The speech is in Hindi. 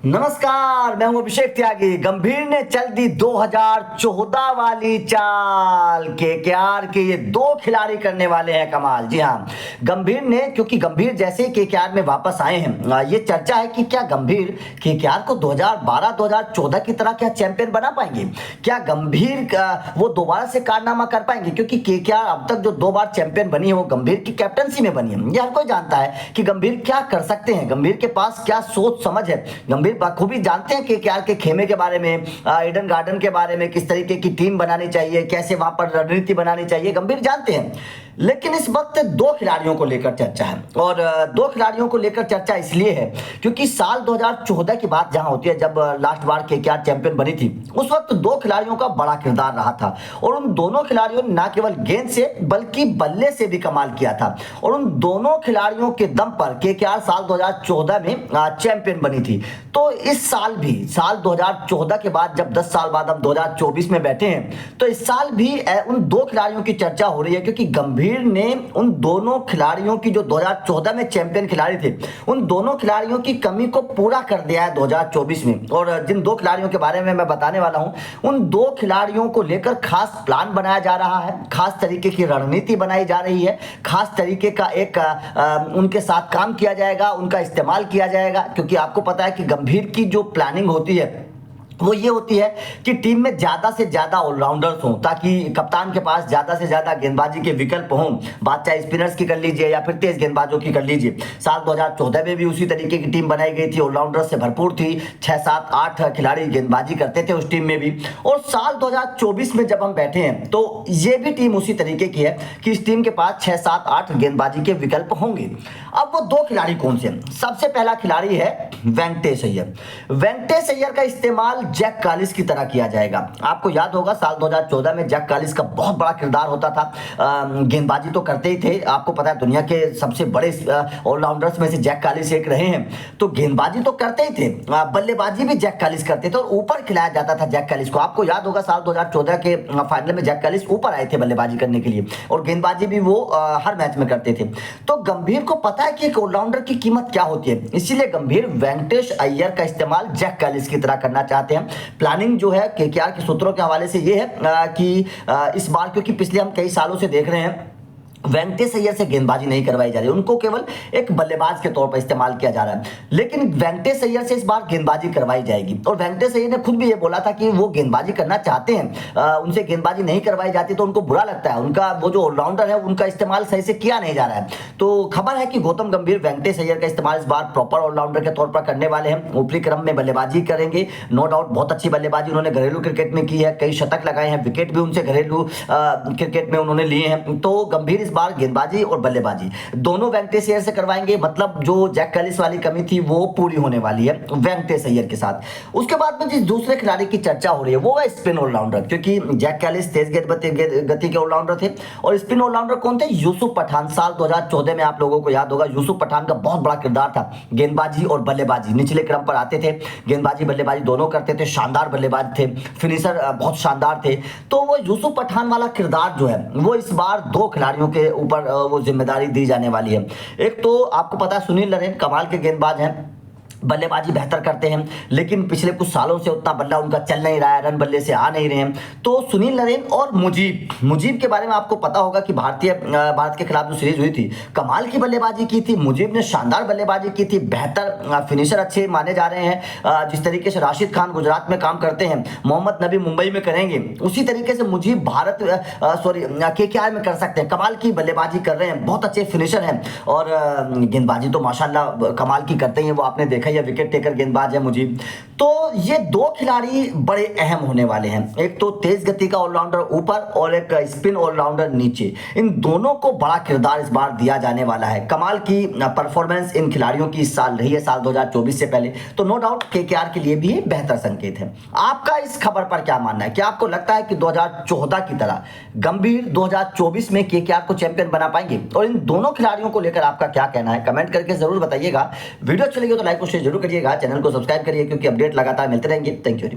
नमस्कार, मैं हूं अभिषेक त्यागी। गंभीर ने चल दी 2014 वाली चाल। केकेआर के ये दो खिलाड़ी करने वाले हैं कमाल। जी हाँ, गंभीर ने, क्योंकि गंभीर जैसे ही केकेआर में वापस आए हैं, ये चर्चा है कि क्या गंभीर केकेआर को 2012-2014 की तरह क्या चैंपियन बना पाएंगे। क्या गंभीर वो दोबारा से कारनामा कर पाएंगे, क्योंकि केकेआर अब तक जो 2 बार चैंपियन बनी है वो गंभीर की कैप्टनसी में बनी है। ये हर कोई जानता है कि गंभीर क्या कर सकते हैं, गंभीर के पास क्या सोच समझ है। गंभीर बखूबी जानते हैं कि केकेआर के खेमे के बारे में, ईडन गार्डन के बारे में, किस तरीके की टीम बनानी चाहिए, कैसे वहां पर रणनीति बनानी चाहिए, गंभीर जानते हैं। लेकिन इस वक्त 2 खिलाड़ियों को लेकर चर्चा है, और 2 खिलाड़ियों को लेकर चर्चा इसलिए है क्योंकि साल 2014 की बात जहां होती है, जब लास्ट बार केकेआर चैंपियन बनी थी, उस वक्त 2 खिलाड़ियों का बड़ा किरदार रहा था। और उन दोनों खिलाड़ियों ने न केवल गेंद से बल्कि बल्ले से भी कमाल किया था। और उन दोनों खिलाड़ियों के दम पर केकेआर साल 2014 में चैंपियन बनी थी। तो इस साल भी, साल 2014 के बाद जब 10 साल बाद हम 2024 में बैठे हैं, तो इस साल भी उन 2 खिलाड़ियों की चर्चा हो रही है, क्योंकि गंभीर ने उन दोनों खिलाड़ियों की, जो 2014 में चैंपियन खिलाड़ी थे, उन दोनों खिलाड़ियों की कमी को पूरा कर दिया है 2024 में। और जिन 2 खिलाड़ियों के बारे में मैं बताने वाला हूं, उन 2 खिलाड़ियों को लेकर खास प्लान बनाया जा रहा है, खास तरीके की रणनीति बनाई जा रही है, खास तरीके का एक उनके साथ काम किया जाएगा, उनका इस्तेमाल किया जाएगा। क्योंकि आपको पता है कि गंभीर की जो प्लानिंग होती है वो ये होती है कि टीम में ज्यादा से ज्यादा ऑलराउंडर्स हों, ताकि कप्तान के पास ज्यादा से ज्यादा गेंदबाजी के विकल्प हों। बात चाहे स्पिनर्स की कर लीजिए या फिर तेज गेंदबाजों की कर लीजिए। साल 2014 में भी उसी तरीके की टीम बनाई गई थी, ऑलराउंडर्स से भरपूर थी, 6, 7, 8 खिलाड़ी गेंदबाजी करते थे उस टीम में भी। और साल 2024 में जब हम बैठे हैं, तो ये भी टीम उसी तरीके की है कि इस टीम के पास 6, 7, 8 गेंदबाजी के विकल्प होंगे। अब वो 2 खिलाड़ी कौन से हैं? सबसे पहला खिलाड़ी है वेंकटेश अय्यर। वेंकटेश अय्यर का इस्तेमाल जैक कालिस की तरह किया जाएगा। आपको याद होगा साल 2014 में जैक कालिस का बहुत बड़ा किरदार होता था। गेंदबाजी तो करते ही थे, आपको पता है दुनिया के सबसे बड़े ऑलराउंडर्स में से जैक कालिस एक रहे हैं। तो गेंदबाजी तो करते ही थे, बल्लेबाजी भी जैक कालिस करते थे, और ऊपर खिलाया जाता था जैक कालिस को। आपको याद होगा साल 2014 के फाइनल में जैक कालिस ऊपर आए थे बल्लेबाजी करने के लिए, और गेंदबाजी भी वो हर मैच में करते थे। तो गंभीर को पता है कि एक ऑलराउंडर की कीमत क्या होती है, इसीलिए गंभीर वेंकटेश अय्यर का इस्तेमाल जैक कालिस की तरह करना चाहते हैं। प्लानिंग जो है केकेआर के सूत्रों के हवाले से ये है कि इस बार, क्योंकि पिछले हम कई सालों से देख रहे हैं वेंकटेश अय्यर से गेंदबाजी नहीं करवाई जा रही, उनको केवल एक बल्लेबाज के तौर पर इस्तेमाल किया जा रहा है। लेकिन वेंकटेश अय्यर से इस बार गेंदबाजी करवाई जाएगी, और वेंकटेश अय्यर ने खुद भी ये बोला था कि वो गेंदबाजी करना चाहते हैं। उनसे गेंदबाजी नहीं करवाई जाती तो उनको बुरा लगता है, उनका वो जो ऑलराउंडर है उनका इस्तेमाल सही से किया नहीं जा रहा है। तो खबर है कि गौतम गंभीर वेंकटेश अय्यर का इस्तेमाल इस बार प्रॉपर ऑलराउंडर के तौर पर करने वाले हैं। ऊपरी क्रम में बल्लेबाजी करेंगे, नो डाउट बहुत अच्छी बल्लेबाजी उन्होंने घरेलू क्रिकेट में की है, कई शतक लगाए हैं, विकेट भी उनसे घरेलू क्रिकेट में उन्होंने लिए हैं। तो गंभीर इस बार गेंदबाजी और बल्लेबाजी दोनों वेंकटेश अय्यर से करवाएंगे, मतलब जो जैक कालिस वाली कमी थी वो पूरी होने वाली है वेंकटेश अय्यर के साथ। उसके बाद में जिस दूसरे खिलाड़ी की चर्चा हो रही है वो है स्पिन ऑलराउंडर, क्योंकि जैक कालिस तेज गति के ऑलराउंडर थे, और स्पिन ऑलराउंडर कौन थे? यूसुफ पठान। साल 2014 में आप लोगों को याद होगा यूसुफ पठान का बहुत बड़ा किरदार था, गेंदबाजी और बल्लेबाजी निचले क्रम पर आते थे, गेंदबाजी बल्लेबाजी दोनों करते थे, शानदार बल्लेबाज थे, फिनिशर बहुत शानदार थे। तो वो यूसुफ पठान वाला किरदार जो है वो इस बार 2 खिलाड़ियों के ऊपर वो जिम्मेदारी दी जाने वाली है। एक तो आपको पता है सुनील नरेन कमाल के गेंदबाज हैं, बल्लेबाजी बेहतर करते हैं, लेकिन पिछले कुछ सालों से उतना बल्ला उनका चल नहीं रहा है, रन बल्ले से आ नहीं रहे हैं। तो सुनील नरेन और मुजीब के बारे में आपको पता होगा कि भारत के खिलाफ जो सीरीज हुई थी, कमाल की बल्लेबाजी की थी, मुजीब ने शानदार बल्लेबाजी की थी, बेहतर फिनिशर अच्छे माने जा रहे हैं। जिस तरीके से राशिद खान गुजरात में काम करते हैं, मोहम्मद नबी मुंबई में करेंगे, उसी तरीके से मुजीब केकेआर में कर सकते हैं। कमाल की बल्लेबाजी कर रहे हैं, बहुत अच्छे फिनिशर हैं, और गेंदबाजी तो माशाल्लाह कमाल की करते हैं, वो आपने देखा या विकेट टेकर गेंदबाज है मुजीब। तो ये 2 खिलाड़ी बड़े अहम होने वाले हैं, एक तो तेज गति का ऑलराउंडर ऊपर और एक स्पिन ऑलराउंडर नीचे। इन दोनों को बड़ा किरदार इस बार दिया जाने वाला है। कमाल की परफॉर्मेंस इन खिलाड़ियों की इस साल रही है, साल 2024 से पहले, तो नो डाउट केकेआर के लिए भी ये बेहतर संकेत है। आपका इस खबर पर क्या मानना है? क्या आपको लगता है कि 2014 की तरह गंभीर 2024 में केकेआर को चैंपियन बना पाएंगे? और इन दोनों खिलाड़ियों को लेकर आपका क्या कहना है, कमेंट करके जरूर बताइएगा। वीडियो अच्छी लगी तो लाइक और शेयर जरूर करिएगा, चैनल को सब्सक्राइब करिए, क्योंकि अपडेट लगातार मिलते रहेंगे। Thank you.